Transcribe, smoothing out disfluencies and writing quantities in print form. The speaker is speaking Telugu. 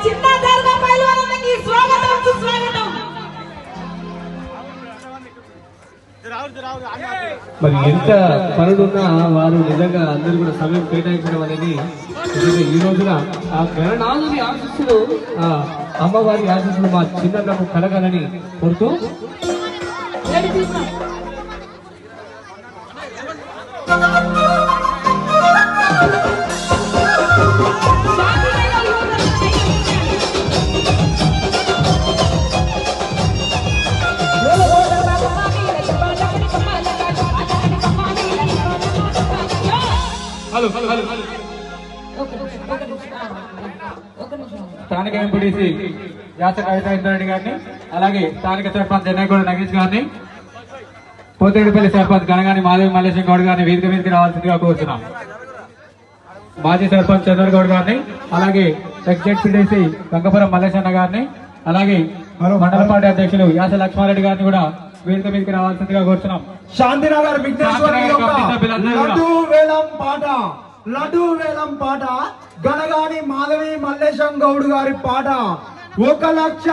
చిన్న దర్గా పైల్వాన్లకి స్వాగతం సుస్వాగతం. మరి ఎంత పనులున్నా వారు నిజంగా అందరూ కూడా సమయం కేటాయించడం అనేది ఈ రోజున ఆ గణనాథుని ఆశీస్సులు ఆ అమ్మవారి ఆశీస్సులు మా చిన్నలకు కలగాలని కోరుతూ స్థానిక ఎంపీడీసీ యాస కవిత ఇంద్రారెడ్డి గారిని, అలాగే స్థానిక సర్పంచ్ చెన్నైగూడ నగేష్ గారిని, పోతేడుపల్లి సర్పంచ్ గణగాని మాధవి మల్లేశం గౌడ్ గారిని వేదిక మీదకి రావాల్సిందిగా కోరుతున్నాం. మాజీ సర్పంచ్ చంద్రగౌడ్ గారిని, అలాగే ఎక్స్జెడ్పీడీసీ గంగపురం మల్లేశన్న గారిని, అలాగే మండల పార్టీ అధ్యక్షులు యాస లక్ష్మారెడ్డి గారిని కూడా వేదిక మీదకి రావాల్సిందిగా కోరుతున్నాం. శాంతినగర్ లడ్డు వేలం పాట గణగాని మాధవి మల్లేశం గౌడ్ గారి పాట 1,00,000